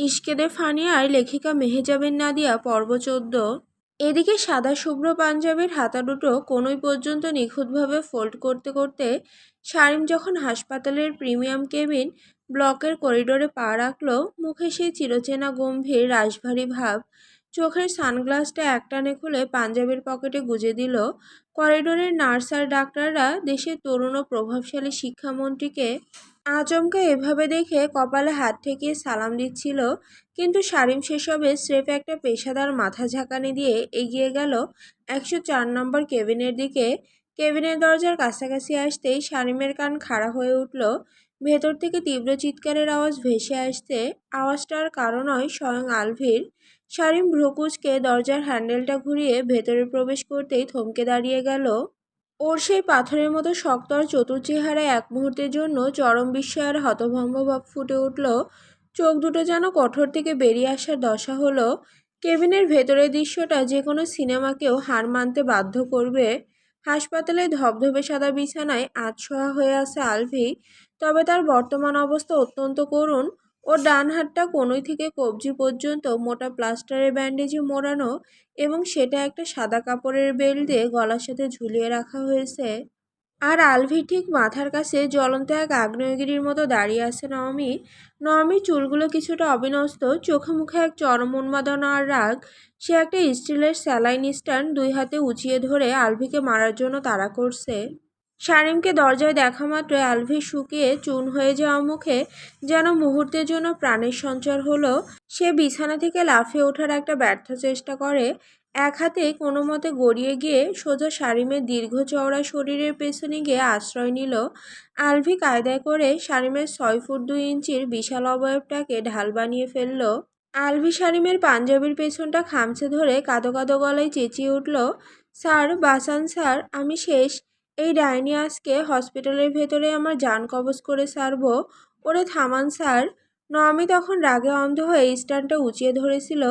ইশকে দে funnier লেখিকা মেহজাবিন নাদিয়া পর্ব 14। এদিকে সাদা শুভ্র পাঞ্জাবির হাতা দুটো কোনোই পর্যন্ত নিখুঁতভাবে ফোল্ড করতে করতে শারীন যখন হাসপাতালের প্রিমিয়াম কেবিন ব্লকের করিডোরে পা রাখলো, মুখে সেই চিরচেনা গম্ভীর রাশভারী ভাব। চোখের সানগ্লাসটা একটানে খুলে পাঞ্জাবির পকেটে গুজে দিল। করিডোরের নার্স আর ডাক্তাররা দেশের তরুণ ও প্রভাবশালী শিক্ষামন্ত্রীকে আচমকা এভাবে দেখে কপালে হাত ঠেকিয়ে সালাম দিচ্ছিল। কিন্তু শারীন সেসবে স্রেফ একটা পেশাদার মাথা ঝাঁকানি দিয়ে এগিয়ে গেল 104 নম্বর কেবিনের দিকে। কেবিনের দরজার কাছাকাছি আসতেই শারীনের কান খাড়া হয়ে উঠল। ভেতর থেকে তীব্র চিৎকারের আওয়াজ ভেসে আসছে। আওয়াজটার কারণ নয়, স্বয়ং আলভির। শারীন ভ্রু কুঁচকে দরজার হ্যান্ডেলটা ঘুরিয়ে ভেতরে প্রবেশ করতেই থমকে দাঁড়িয়ে গেল। ওর সেই পাথরের মতো শক্ত আর চতুর চেহারায় এক মুহূর্তের জন্য চরম বিস্ময় আর হতভম্ব ভাব ফুটে উঠল। চোখ দুটো যেন কঠোর থেকে বেরিয়ে আসার দশা হলো। কেবিনের ভেতরের দৃশ্যটা যে কোনো সিনেমাকেও হার মানতে বাধ্য করবে। হাসপাতালে ধবধবে সাদা বিছানায় আধশোয়া হয়ে আছে আলভি। তবে তার বর্তমান অবস্থা অত্যন্ত করুণ। ওর ডান হাতটা কনুই থেকে কবজি পর্যন্ত মোটা প্লাস্টারের ব্যান্ডেজে মোড়ানো, এবং সেটা একটা সাদা কাপড়ের বেল্ট দিয়ে গলার সাথে ঝুলিয়ে রাখা হয়েছে। আর আলভির ঠিক মাথার কাছে জ্বলন্ত এক আগ্নেয়গিরির মতো দাঁড়িয়ে আছে নওমি। নওমির চুলগুলো কিছুটা অবিন্যস্ত, চোখে মুখে এক চরম উন্মাদনা আর রাগ। সে একটা স্টিলের স্যালাইন স্ট্যান্ড দুই হাতে উঁচিয়ে ধরে আলভিকে মারার জন্য তাড়া করছে। শারীনকে দরজায় দেখা মাত্র আলভির শুকিয়ে চুন হয়ে যাওয়া মুখে যেন মুহূর্তের জন্য প্রাণের সঞ্চার হলো। সে বিছানা থেকে লাফিয়ে ওঠার একটা ব্যর্থ চেষ্টা করে। এক হাতে কোনো মতে গড়িয়ে গিয়ে সোজা শারীনের দীর্ঘ চওড়া শরীরের পেছনে গিয়ে আশ্রয় নিল। আলভি কায়দায় করে শারীনের 6 ফুট 2 ইঞ্চির বিশাল অবয়বটাকে ঢাল বানিয়ে ফেলল। আলভি শারীমের পাঞ্জাবির পেছনটা খামচে ধরে কাঁদো কাঁদো গলায় চেঁচিয়ে উঠল, স্যার বাঁচান স্যার, আমি শেষ। এই ডাইনি আজকে হসপিটালের ভেতরে আমার জান কবজ করে ছাড়বো। ওরে থামান স্যার। নওমি তখন রাগে অন্ধ হয়ে স্ট্যান্ডটা উঁচিয়ে ধরেছিল,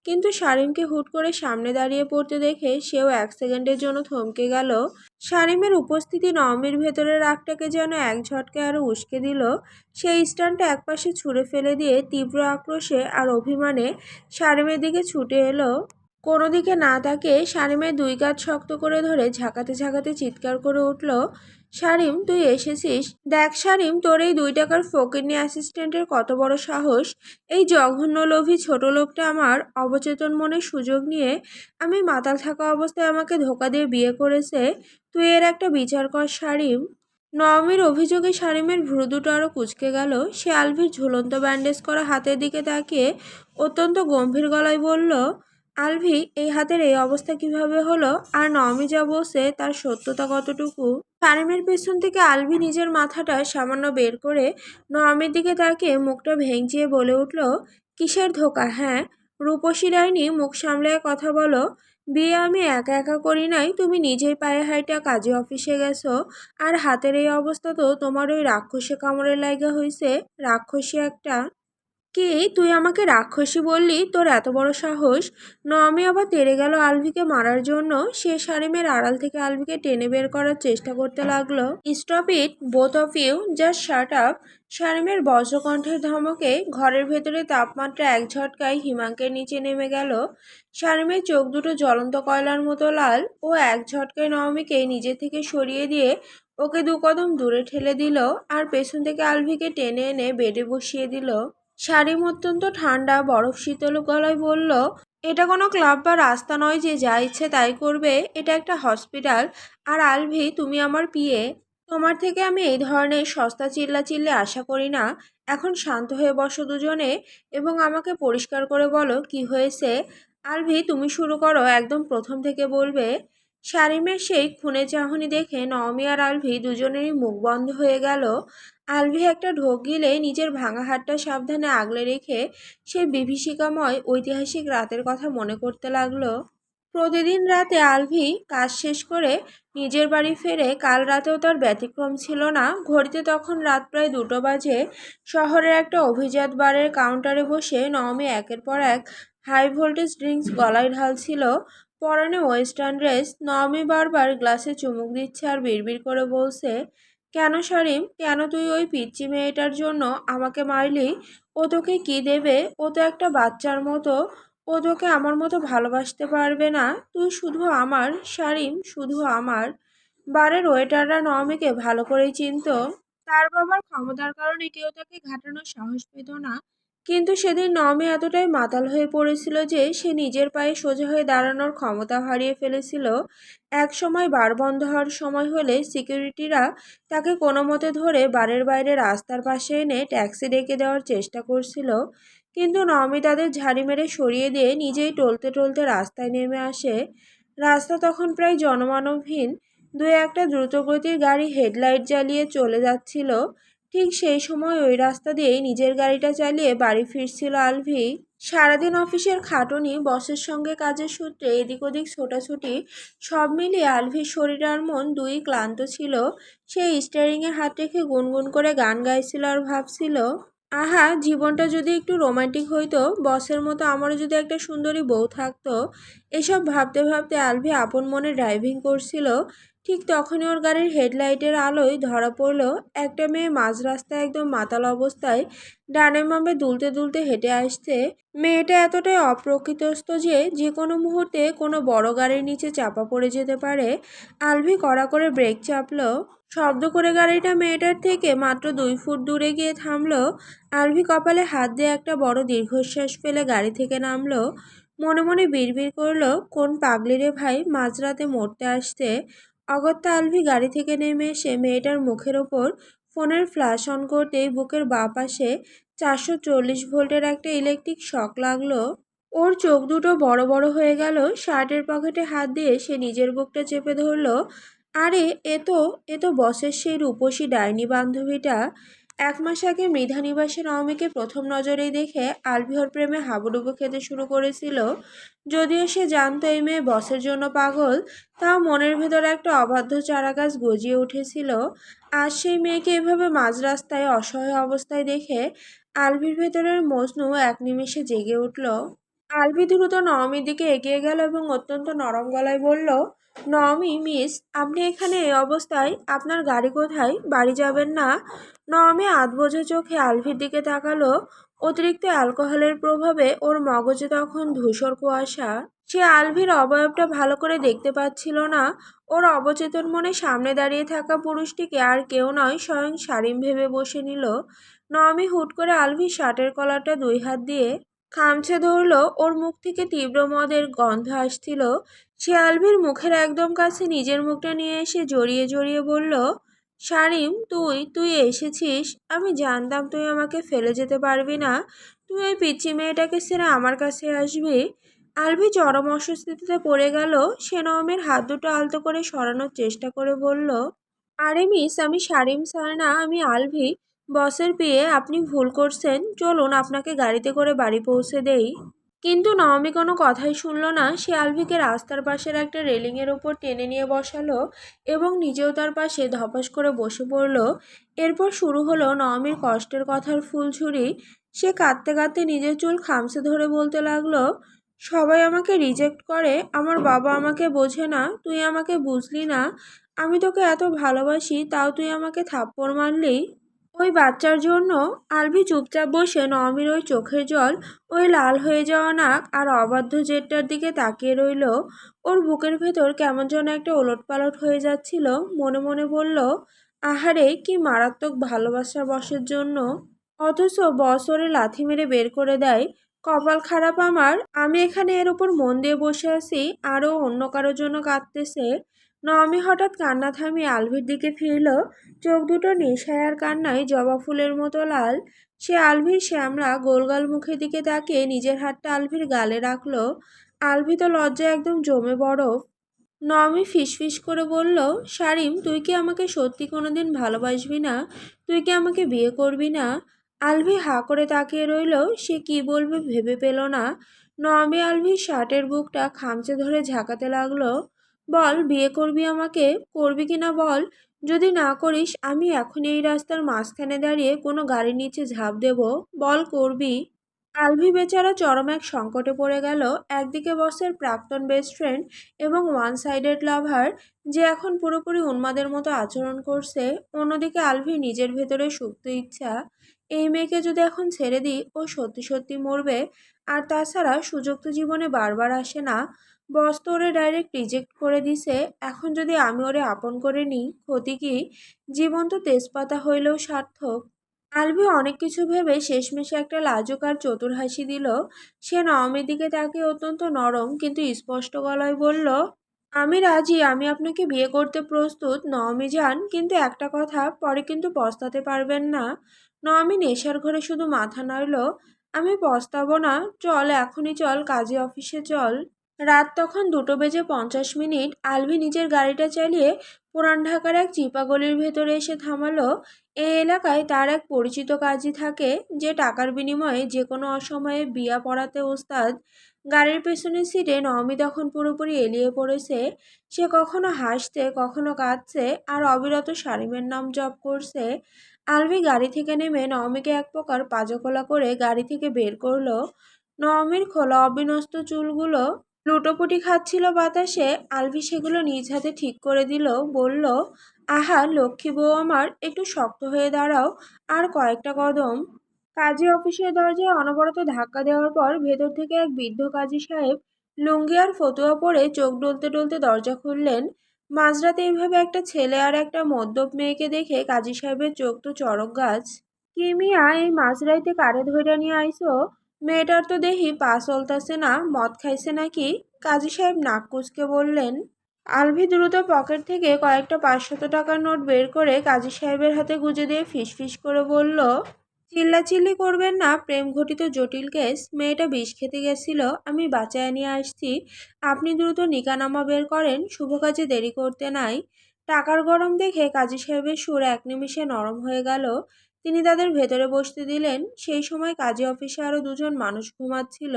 কিন্তু শারীমকে হুট করে সামনে দাঁড়িয়ে পড়তে দেখে সেও 1 সেকেন্ডের জন্য থমকে গেল। শারীমের উপস্থিতি নওমির ভেতরের রাগটাকে যেন এক ঝটকে আরো উস্কে দিল। সেই স্ট্যান্ডটা একপাশে ছুঁড়ে ফেলে দিয়ে তীব্র আক্রোশে আর অভিমানে শারীমের দিকে ছুটে এলো। কোনো দিকে না তাকিয়ে শারীমের 2 কাঁধ শক্ত করে ধরে ঝাঁকাতে ঝাঁকাতে চিৎকার করে উঠল, শারীম তুই এসেছিস? দেখ শারীম, তোর এই 2 টাকার ফকিন্নি অ্যাসিস্ট্যান্টের কত বড় সাহস। এই জঘন্য লোভী ছোট লোকটা আমার অবচেতন মনের সুযোগ নিয়ে আমি মাতাল থাকা অবস্থায় আমাকে ধোকা দিয়ে বিয়ে করেছে। তুই এর একটা বিচার কর শারীম। নওমির অভিযোগে শারীমের ভ্রু দুটো আরো কুঁচকে গেল। সে আলভির ঝুলন্ত ব্যান্ডেজ করা হাতের দিকে তাকিয়ে অত্যন্ত গম্ভীর গলায় বলল, আলভি, এই হাতের এই অবস্থা কিভাবে হলো? আর নওমি যা বলছে তার সত্যতা কতটুকু? শারীমের পেছন থেকে আলভি নিজের মাথাটা সামান্য বের করে নওমির দিকে তাকিয়ে মুখটা ভেঙচিয়ে বলে উঠল, কিসের ধোকা? হ্যাঁ, রূপসী ডাইনি, মুখ সামলায় কথা বলো। বিয়ে আমি একা একা করি নাই, তুমি নিজেই পায়ে হাইটা কাজী অফিসে গেছো। আর হাতের এই অবস্থা তো তোমার ওই রাক্ষসে কামড়ের লাইগা হইছে। রাক্ষসী একটা। কি, তুই আমাকে রাক্ষসী বললি? তোর এত বড় সাহস! নওমি আবার তেড়ে গেল আলভিকে মারার জন্য। সে শারীমের আড়াল থেকে আলভিকে টেনে বের করার চেষ্টা করতে লাগলো। Stop it, both of you, just shut up. শারীমের বজ্রকণ্ঠের ধমকে ঘরের ভেতরে তাপমাত্রা এক ঝটকায় হিমাঙ্কের নিচে নেমে গেল। শারীমের চোখ দুটো জ্বলন্ত কয়লার মতো লাল। ও এক ঝটকায় নওমিকে নিজে থেকে সরিয়ে দিয়ে ওকে 2 কদম দূরে ঠেলে দিল, আর পেছন থেকে আলভিকে টেনে এনে বেডে বসিয়ে দিল। শারীম অত্যন্ত ঠান্ডা বরফ শীতল গলায় বলল, এটা কোনো ক্লাব বা রাস্তা নয় যে যা ইচ্ছে তাই করবে। এটা একটা হসপিটাল। আর আলভি, তুমি আমার পিএ। তোমার থেকে আমি এই ধরনের সস্তা চিল্লাচিল্লি আশা করি না। এখন শান্ত হয়ে বসো দুজনে, এবং আমাকে পরিষ্কার করে বলো কি হয়েছে। আলভি, তুমি শুরু করো, একদম প্রথম থেকে বলবে। শারীমের সেই খুনে চাহনি দেখে নওমি আর আলভি দুজনেরই মুখ বন্ধ হয়ে গেল। আলভি একটা ঢোক গিলে নিজের ভাঙা হাতটা সাবধানে আগলে রেখে সেই বিভীষিকাময় ঐতিহাসিক রাতের কথা মনে করতে লাগলো। প্রতিদিন রাতে আলভি কাজ শেষ করে নিজের বাড়ি ফেরে। কাল রাতেও তার ব্যতিক্রম ছিল না। ঘড়িতে তখন রাত প্রায় 2টো বাজে। শহরের একটা অভিজাত বারের কাউন্টারে বসে নওমি একের পর এক হাই ভোল্টেজ ড্রিঙ্কস গলায় ঢালছিল। পরনে ওয়েস্টার্ন ড্রেস। নওমি বারবার গ্লাসে চুমুক দিচ্ছে আর বিড়বিড় করে বলছে, কেন শারিম, কেন তুই ওই পিচ্চি মেয়েটার জন্য আমাকে মারলি? ও তোকে কি দেবে? ও তো একটা বাচ্চার মতো। ও তোকে আমার মতো ভালোবাসতে পারবে না। তুই শুধু আমার শারিম, শুধু আমার। বারের ওয়েটাররা নমিকে ভালো করেই চিনতো। তার বাবার ক্ষমতার কারণে কেউ তাকে ঘাটানোর সাহস পেত না। কিন্তু সেদিন নমি এতটাই মাতাল হয়ে পড়েছিল যে সে নিজের পায়ে সোজা হয়ে দাঁড়ানোর ক্ষমতা হারিয়ে ফেলেছিল। এক সময় বার বন্ধ হওয়ার সময় হলে সিকিউরিটিরা তাকে কোনো মতে ধরে বারের বাইরে রাস্তার পাশে এনে ট্যাক্সি ডেকে দেওয়ার চেষ্টা করছিল। কিন্তু নমি তাদের ঝাড়ি মেরে সরিয়ে দিয়ে নিজেই টলতে টলতে রাস্তায় নেমে আসে। রাস্তা তখন প্রায় জনমানবহীন। দুই একটা দ্রুতগতির গাড়ি হেডলাইট জ্বালিয়ে চলে যাচ্ছিল। ঠিক সেই সময় ওই রাস্তা দিয়েই নিজের গাড়িটা চালিয়ে বাড়ি ফিরছিল আলভি। সারাদিন অফিসের খাটুনি, বসের সঙ্গে কাজের সূত্রে এদিক ওদিক ছোটাছুটি, সব মিলিয়ে আলভির শরীর আর মন দুই ক্লান্ত ছিল। সে স্টিয়ারিংয়ে হাত রেখে গুনগুন করে গান গাইছিল আর ভাবছিল, আহা, জীবনটা যদি একটু রোমান্টিক হইতো, বসের মতো আমারও যদি একটা সুন্দরী বউ থাকতো। এসব ভাবতে ভাবতে আলভি আপন মনে ড্রাইভিং করছিল। ঠিক তখনই ওর গাড়ির হেডলাইটের আলোয় ধরা পড়ল একটা মেয়ে মাঝ রাস্তায় একদম মাতাল অবস্থায় ডানে বামে দুলতে দুলতে হেঁটে আসছে। মেয়েটা এতটাই অপ্রকৃতস্থ যে যে কোনো মুহূর্তে কোনো বড় গাড়ির নিচে চাপা পড়ে যেতে পারে। আলভি কড়া করে ব্রেক চাপলো। শব্দ করে গাড়িটা মেয়েটার থেকে মাত্র 2 ফুট দূরে গিয়ে থামলো। আলভি কপালে হাত দিয়ে একটা বড় দীর্ঘশ্বাস ফেলে গাড়ি থেকে নামলো। মনে মনে বিড়বিড় করলো, কোন পাগলি রে ভাই মাঝরাতে মরতে আসছে। অগত্যা আলভি গাড়ি থেকে নেমে এসে মেয়েটার মুখের ওপর ফোনের ফ্ল্যাশ অন করতেই বুকের বাঁ পাশে 440 ভোল্টের একটা ইলেকট্রিক শক লাগলো। ওর চোখ দুটো বড় বড় হয়ে গেল। শার্টের পকেটে হাত দিয়ে সে নিজের বুকটা চেপে ধরলো। আরে, এ তো বসের সেই রূপসী ডাইনি বান্ধবীটা। 1 মাস আগে মৃধা নিবাসে নবমীকে প্রথম নজরেই দেখে আলভিহর প্রেমে হাবুডুবু খেতে শুরু করেছিল। যদিও সে জানতো এই মেয়ে বসের জন্য পাগল, তাও মনের ভেতর একটা অবাধ্য চারাগাছ গজিয়ে উঠেছিল। আজ সেই মেয়েকে এভাবে মাঝ রাস্তায় অসহায় অবস্থায় দেখে আলভির ভেতরের মজনু এক নিমেষে জেগে উঠল। আলভি দ্রুত নওমির দিকে এগিয়ে গেল এবং অত্যন্ত নরম গলায় বলল, নওমি মিস, আপনি এখানে এই অবস্থায়? আপনার গাড়ি কোথায়? বাড়ি যাবেন না? নওমি আধবোঝা চোখে আলভির দিকে তাকালো। অতিরিক্ত অ্যালকোহলের প্রভাবে ওর মগজে তখন ধূসর কুয়াশা। সে আলভির অবয়বটা ভালো করে দেখতে পাচ্ছিল না। ওর অবচেতন মনে সামনে দাঁড়িয়ে থাকা পুরুষটিকে আর কেউ নয়, স্বয়ং শারীম ভেবে বসে নিল। নওমি হুট করে আলভির শার্টের কলারটা 2 হাত দিয়ে খামচে ধরল। ওর মুখ থেকে তীব্র মদের গন্ধ আসছিল। সে আলভির মুখের একদম কাছে নিজের মুখটা নিয়ে এসে জড়িয়ে জড়িয়ে বলল, শারিম, তুই এসেছিস। আমি জানতাম তুই আমাকে ফেলে যেতে পারবি না। তুই ওই পিচ্চি মেয়েটাকে ছেড়ে আমার কাছে আসবি। আলভি চরম অস্বস্তিতে পড়ে গেল। সে নওমের হাত দুটো আলতো করে সরানোর চেষ্টা করে বলল, আরে মিস, আমি শারিম স্যার না, আমি আলভি, বসের পেয়ে। আপনি ভুল করছেন। চলুন আপনাকে গাড়িতে করে বাড়ি পৌঁছে দেই। কিন্তু নওমি কোনো কথাই শুনল না। সে আলভিকে রাস্তার পাশের একটা রেলিংয়ের ওপর টেনে নিয়ে বসালো এবং নিজেও তার পাশে ধপাস করে বসে পড়ল। এরপর শুরু হলো নওমির কষ্টের কথার ফুলঝুরি। সে কাঁদতে কাঁদতে নিজের চুল খামচে ধরে বলতে লাগলো, সবাই আমাকে রিজেক্ট করে, আমার বাবা আমাকে বোঝে না, তুই আমাকে বুঝলি না। আমি তোকে এত ভালোবাসি, তাও তুই আমাকে থাপ্পড় মারলি। ওই বাচ্চার জন্য। আলভি চুপচাপ বসে নওমির ওই চোখের জল, ওই লাল হয়ে যাওয়া নাক আর অবাধ্য জেদটার দিকে তাকিয়ে রইল। ওর বুকের ভেতর কেমন যেন একটা ওলটপালট হয়ে যাচ্ছিল। মনে মনে বলল, আহারে, কি মারাত্মক ভালোবাসা বসের জন্য। অথচ বস ওরে লাথি মেরে বের করে দেয়। কপাল খারাপ আমার, আমি এখানে এর উপর মন দিয়ে বসে আছি, আরও অন্য কারোর জন্য কাঁদতেছে। নওমি হঠাৎ কান্না থামিয়ে আলভির দিকে ফিরল। চোখ দুটো নেশায় আর কান্নায় জবা ফুলের মতো লাল। সে আলভির শ্যামলা গোলগাল মুখের দিকে তাকিয়ে নিজের হাতটা আলভির গালে রাখলো। আলভি তো লজ্জায় একদম জমে বরফ। নমি ফিসফিস করে বলল, শারিম, তুই কি আমাকে সত্যি কোনোদিন ভালোবাসবি না? তুই কি আমাকে বিয়ে করবি না? আলভি হাঁ করে তাকিয়ে রইল। সে কি বলবে ভেবে পেল না। নমি আলভির শার্টের বুকটা খামচে ধরে ঝাঁকাতে লাগলো। বল, বিয়ে করবি আমাকে? করবি কি না বল। যদি না করিস, আমি এখনই এই রাস্তার মাঝখানে দাঁড়িয়ে কোনো গাড়ির নিচে ঝাঁপ দেব। বল, করবি? আলভি বেচারা চরম এক সংকটে পড়ে গেল। একদিকে বসের প্রাক্তন বেস্ট ফ্রেন্ড এবং ওয়ান সাইডেড লাভার, যে এখন পুরোপুরি উন্মাদের মতো আচরণ করছে। অন্যদিকে আলভি নিজের ভেতরে সুপ্ত ইচ্ছা, এই মেয়েকে যদি এখন ছেড়ে দিই ও সত্যি সত্যি মরবে। আর তাছাড়া সুযোগ তো জীবনে বারবার আসে না। বস তো ওরে ডাইরেক্ট রিজেক্ট করে দিছে। এখন যদি আমি ওরে আপন করে নিই, ক্ষতি কি? জীবন তো তেজপাতা হইলেও সার্থক। আলভি অনেক কিছু ভেবে শেষমেশে একটা লাজুক আর চতুর হাসি দিল। সে নওমের দিকে তাকিয়ে অত্যন্ত নরম কিন্তু স্পষ্ট গলায় বলল, আমি রাজি, আমি আপনাকে বিয়ে করতে প্রস্তুত নওমি যান, কিন্তু একটা কথা, পরে কিন্তু পস্তাতে পারবেন না। নওমি নেশার ঘরে শুধু মাথা নাড়ল। আমি পস্তাবো না, চল এখনই চল, কাজী অফিসে চল। রাত তখন 2:50। আলভি নিজের গাড়িটা চালিয়ে পুরান ঢাকার এক চিপা গলির ভেতরে এসে থামালো। এই এলাকায় তার এক পরিচিত কাজী থাকে, যে টাকার বিনিময়ে যে কোনো অসময়ে বিয়া পড়াতে ওস্তাদ। গাড়ির পেছনের সিটে নওমি তখন পুরোপুরি এলিয়ে পড়েছে। সে কখনো হাসছে, কখনো কাঁদছে, আর অবিরত শারিমের নাম জপ করছে। আলভি গাড়ি থেকে নেমে নওমিকে এক প্রকার পাজকোলা করে গাড়ি থেকে বের করলো। নওমির খোলা অবিন্যস্ত চুলগুলো লুটোপুটি খাচ্ছিল বাতাসে। আলভি সেগুলো নিজ হাতে ঠিক করে দিল, বলল, আহা লক্ষ্মী বউ আমার, একটু শক্ত হয়ে দাঁড়াও, আর কয়েকটা কদম। কাজী অফিসের দরজায় অনবরত ধাক্কা দেওয়ার পর ভেতর থেকে এক বৃদ্ধ কাজী সাহেব লুঙ্গি আর ফতুয়া পরে চোখ ডলতে ডলতে দরজা খুললেন। মাঝরাতে এইভাবে একটা ছেলে আর একটা মদ্যপ মেয়েকে দেখে কাজী সাহেবের চোখ তো চড়ক গাছ। কি মিয়া, এই মাঝরাইতে কারে ধইরা নিয়ে আইছো? মেয়েটার তো দেখি পা চলতাছে না, মদ খাইছে নাকি? কাজী সাহেব নাক কুঁচকে বললেন। আলভি দ্রুত পকেট থেকে কয়েকটা 500 টাকার নোট বের করে কাজী সাহেবের হাতে গুজে দিয়ে ফিসফিস করে বলল, চিল্লাচিল্লি করবেন না, প্রেম ঘটিত জটিল কেস, মেয়েটা বিষ খেতে গেছিল, আমি বাঁচায় নিয়ে আসছি। আপনি দ্রুত নিকানামা বের করেন, শুভ কাজে দেরি করতে নাই। টাকার গরম দেখে কাজী সাহেবের সুর এক নিমিষে নরম হয়ে গেল। তিনি তাদের ভেতরে বসতে দিলেন। সেই সময় কাজী অফিসে আরো দুজন মানুষ ঘুমাচ্ছিল।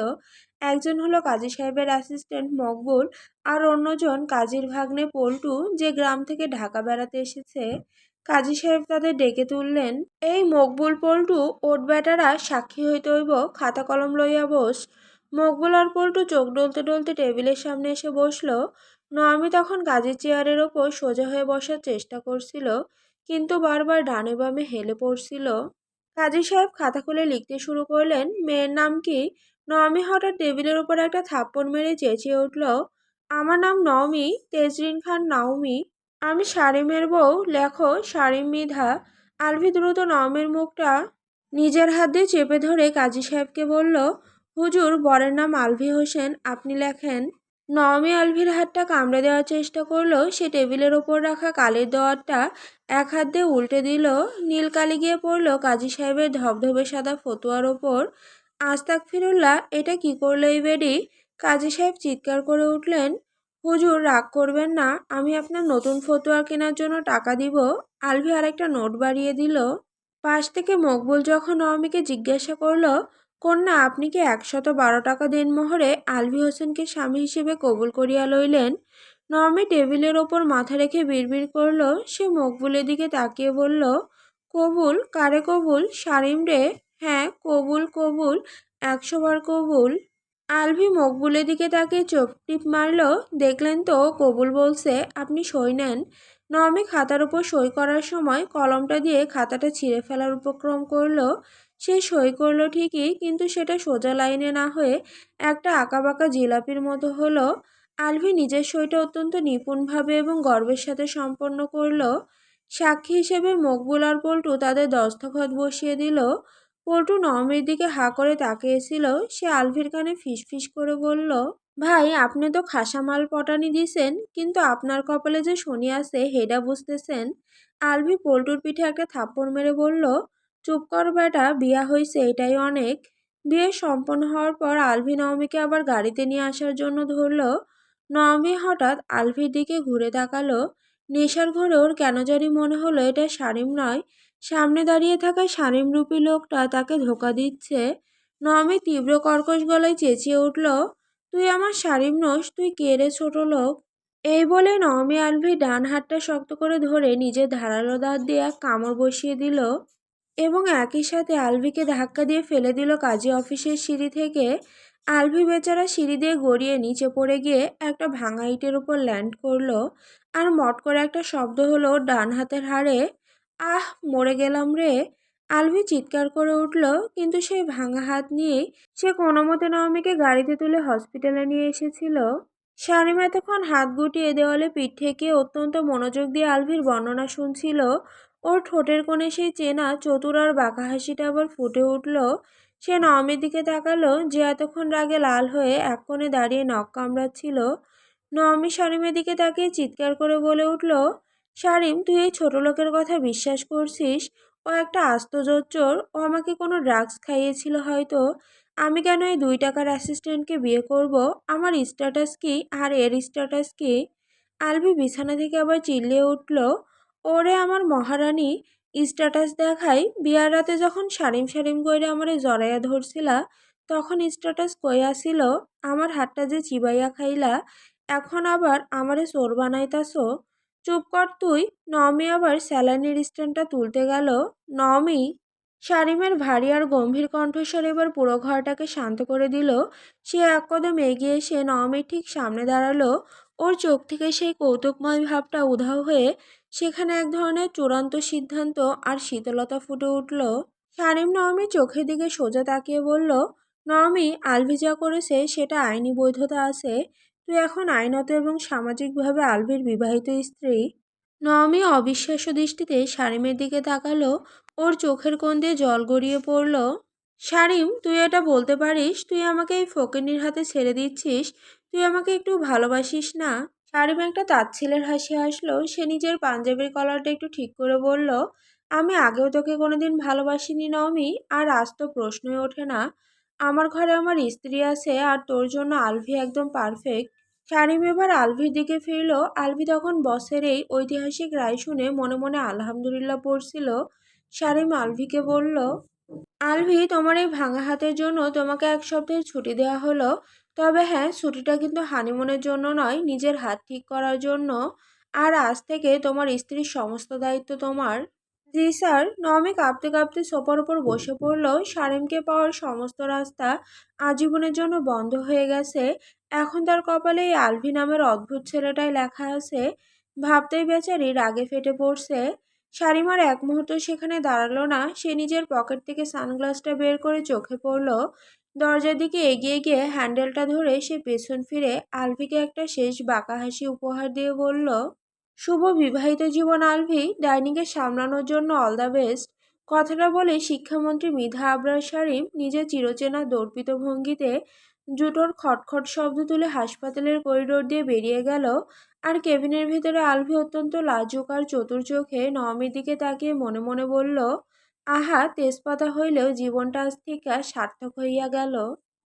একজন হলো কাজী সাহেবের অ্যাসিস্ট্যান্ট মকবুল, আর অন্যজন কাজীর ভাগ্নে পল্টু, যে গ্রাম থেকে ঢাকা বেড়াতে এসেছে। কাজী সাহেব তাদের ডেকে তুললেন। এই মকবুল পল্টু, ওট বেটারা, সাক্ষী হইতে হইব, খাতা কলম লইয়া বস। মকবুল আর পল্টু চোখ ডলতে ডলতে টেবিলের সামনে এসে বসলো। নয়মি তখন কাজের চেয়ারের ওপর সোজা হয়ে বসার চেষ্টা করছিল, কিন্তু বারবার ডানে বামে হেলে পড়ছিল। কাজী সাহেব খাতা খুলে লিখতে শুরু করলেন, মেয়ের নাম কি? নয়মি হঠাৎ টেবিলের উপর একটা থাপ্পড় মেরে চেঁচিয়ে উঠল, আমার নাম নওমি, তেজরিন খান নাওমি। আমি শারিমের বউ, লেখো শারিম মৃধা। আলভি দ্রুত নওমের মুখটা নিজের হাত দিয়ে চেপে ধরে কাজী সাহেবকে বলল, হুজুর, বরের নাম আলভি হোসেন, আপনি লেখেন। নওমি আলভির হাতটা কামড়ে দেওয়ার চেষ্টা করলো। সে টেবিলের ওপর রাখা কালির দেওয়ারটা এক হাত দিয়ে উল্টে দিল। নীল কালি গিয়ে পড়ল কাজী সাহেবের ধবধবে সাদা ফতুয়ার ওপর। আস্তাগফিরুল্লাহ, এটা কি করলো এই বেডি? কাজী সাহেব চিৎকার করে উঠলেন, হুজুর রাগ করবেন না, আমি আপনার নতুন ফতুয়া কেনার জন্য টাকা দিব। আলভি আরেকটা নোট বাড়িয়ে দিল। পাশ থেকে মকবুল যখন নওমিকে জিজ্ঞাসা করলো, কন্যা, আপনি কি 112 টাকা দেনমোহরে আলভি হোসেনকে স্বামী হিসেবে কবুল করিয়া লইলেন? নওমি টেবিলের ওপর মাথা রেখে বিড়বিড় করলো। সে মকবুলের দিকে তাকিয়ে বলল, কবুল? কারে কবুল? শারিম রে। হ্যাঁ কবুল, কবুল, 100 বার কবুল। আলভি মকবুলের দিকে তাকিয়ে চোখ টিপ মারল। দেখলেন তো কবুল বলছে, আপনি সই নেন। নওমি খাতার উপর সই করার সময় কলমটা দিয়ে খাতাটা ছিঁড়ে ফেলার উপক্রম করলো। সে সই করলো ঠিকই, কিন্তু সেটা সোজা লাইনে না হয়ে একটা আঁকাবাঁকা জিলাপির মতো হলো। আলভি নিজের সইটা অত্যন্ত নিপুণভাবে এবং গর্বের সাথে সম্পন্ন করলো। সাক্ষী হিসেবে মকবুল আর পল্টু তাদের দস্তখত বসিয়ে দিল। পল্টু নওমির দিকে হাঁ করে তাকিয়েছিল। সে আলভির কানে ফিসফিস করে বলল, ভাই, আপনি তো খাসা মাল পটানি দিছেন, কিন্তু আপনার কপালে যে শনি আছে হেডা বুঝতেছেন? আলভি পল্টুর পিঠে একটা থাপ্পড় মেরে বলল, চুপ কর বেটা, বিয়া হইছে এটাই অনেক। বিয়ে সম্পন্ন হওয়ার পর আলভি নওমিকে আবার গাড়িতে নিয়ে আসার জন্য ধরল। নওমি হঠাৎ আলভির দিকে ঘুরে তাকালো। নেশার ঘরে ওর কেন জানি মনে হলো এটা শারিম নয়, সামনে দাঁড়িয়ে থাকা শারিমরূপী লোকটা তাকে ধোঁকা দিচ্ছে। নওমি তীব্র কর্কশ গলায় চেঁচিয়ে উঠল, তুই আমার শারিম নোস, তুই কে রে ছোট লোক? এই বলে নওমি আলভির ডান হাতটা শক্ত করে ধরে নিজের ধারালো দাঁত দিয়ে এক কামড় বসিয়ে দিল। এবং একই সাথে আলভিকে ধাক্কা দিয়ে ফেলে দিল কাজী অফিসের সিঁড়ি থেকে। আলভি বেচারা সিঁড়ি দিয়ে গড়িয়ে নিচে পড়ে গিয়ে একটা ভাঙা ইটের উপর ল্যান্ড করলো। আর মট করে একটা শব্দ হলো ডান হাতের হাড়ে। আহ, মরে গেলাম রে! আলভি চিৎকার করে উঠল, কিন্তু সেই ভাঙা হাত নিয়েই সে কোনো মতে নবমীকে গাড়িতে তুলে হসপিটালে নিয়ে এসেছিল। শারীম এতক্ষণ হাত গুটিয়ে দেওয়ালে পিঠ থেকে অত্যন্ত মনোযোগ দিয়ে আলভির বর্ণনা শুনছিল। ওর ঠোঁটের কোণে সেই চেনা চতুর আর বাঁকা হাসিটা আবার ফুটে উঠল। সে নবমীর দিকে তাকালো, যে এতক্ষণ রাগে লাল হয়ে এক কোণে দাঁড়িয়ে নখ কামড়াচ্ছিল। নবমী শারীমের দিকে তাকিয়ে চিৎকার করে বলে উঠল, শারীম, তুই এই ছোট লোকের কথা বিশ্বাস করছিস? ও একটা আস্ত জোচ্চোর। ও আমাকে কোনো ড্রাগস খাইয়েছিল হয়তো। আমি কেন এই 2 টাকার অ্যাসিস্ট্যান্টকে বিয়ে করব? আমার স্ট্যাটাস কি আর এর স্ট্যাটাস কি? আলভি বিছানা থেকে আবার চিল্লিয়ে উঠল, ওরে আমার মহারানী, স্ট্যাটাস দেখাই? বিয়ার রাতে যখন সারিম সারিম কইরা আমারে জড়াইয়া ধরছিলা, তখন স্ট্যাটাস কই আসিল? আমার হাতটা যে চিবাইয়া খাইলা, এখন আবার আমারে চোর বানাইতাছো? চুপ কর তুই! নমি আবার স্যালাইনের স্ট্যান্ডটা তুলতে গেল। নমি! শারিমের ভারী আর গম্ভীর কণ্ঠস্বর এবার পুরো ঘরটাকে শান্ত করে দিল। সে এক কদম এগিয়ে এসে নওমীর ঠিক সামনে দাঁড়ালো। ওর চোখ থেকে সেই কৌতুকময় ভাবটা উধাও হয়ে সেখানে এক ধরনের চূড়ান্ত সিদ্ধান্ত আর শীতলতা ফুটে উঠল। শারীম নওমীর চোখের দিকে সোজা তাকিয়ে বলল, নওমী, আলভি যা করেছে সেটা আইনি বৈধতা আছে। তুই এখন আইনত এবং সামাজিকভাবে আলভির বিবাহিত স্ত্রী। নওমী অবিশ্বাস্য দৃষ্টিতে শারীমের দিকে তাকালো। ওর চোখের কোণ দিয়ে জল গড়িয়ে পড়ল। শারীম, তুই এটা বলতে পারিস তুই আমাকে এই ফকিন্নির হাতে ছেড়ে দিচ্ছিস? তুই আমাকে একটু ভালোবাসিস না? শারীম একটা তাচ্ছিলের হাসি হাসলো। সে নিজের পাঞ্জাবির কলারটা একটু ঠিক করে বলল, আমি আগেও তোকে কোনোদিন ভালোবাসিনি নওমী, আর আজ তো প্রশ্নই ওঠে না। আমার ঘরে আমার স্ত্রী আছে, আর তোর জন্য আলভি একদম পারফেক্ট। শারীম এবার আলভির দিকে ফিরল। আলভি তখন বসের এই ঐতিহাসিক রায় শুনে মনে মনে আলহামদুলিল্লাহ পড়ছিল। শারীম আলভিকে বলল, আলভি, তোমার এই ভাঙা হাতের জন্য তোমাকে 1 সপ্তাহের ছুটি দেওয়া হলো। তবে হ্যাঁ, ছুটিটা কিন্তু হানিমুনের জন্য নয়, নিজের হাত ঠিক করার জন্য। আর আজ থেকে তোমার স্ত্রীর সমস্ত দায়িত্ব তোমার। জি স্যার। নমি কাঁপতে কাঁপতে সোফার উপর বসে পড়ল। শারীমকে পাওয়ার সমস্ত রাস্তা আজীবনের জন্য বন্ধ হয়ে গেছে। এখন তার কপালে এই আলভি নামের অদ্ভুত ছেলেটাই লেখা আছে। ভাবতেই বেচারি রাগে ফেটে পড়ছে। শারীম আর এক মুহূর্ত সেখানে দাঁড়ালো না। সে নিজের পকেট থেকে সানগ্লাসটা বের করে চোখে পড়ল। দরজার দিকে এগিয়ে গিয়ে হ্যান্ডেলটা ধরে সে পেছন ফিরে আলভিকে একটা শেষ বাঁকা হাসি উপহার দিয়ে বলল, শুভ বিবাহিত জীবন আলভি। ডাইনিংয়ে সামলানোর জন্য অল দ্য বেস্ট। কথাটা বলে শিক্ষামন্ত্রী মৃধা আবরার শারীম নিজের চিরচেনা দর্পিত ভঙ্গিতে জুতোর খটখট শব্দ তুলে হাসপাতালের করিডোর দিয়ে বেরিয়ে গেল। আর কেবিনের ভেতরে আলভি অত্যন্ত লাজুক আর চতুর চোখে নওমীর দিকে তাকিয়ে মনে মনে বলল, আহা, তেজপাতা হইলেও জীবনটা আজ থেকে সার্থক হইয়া গেল।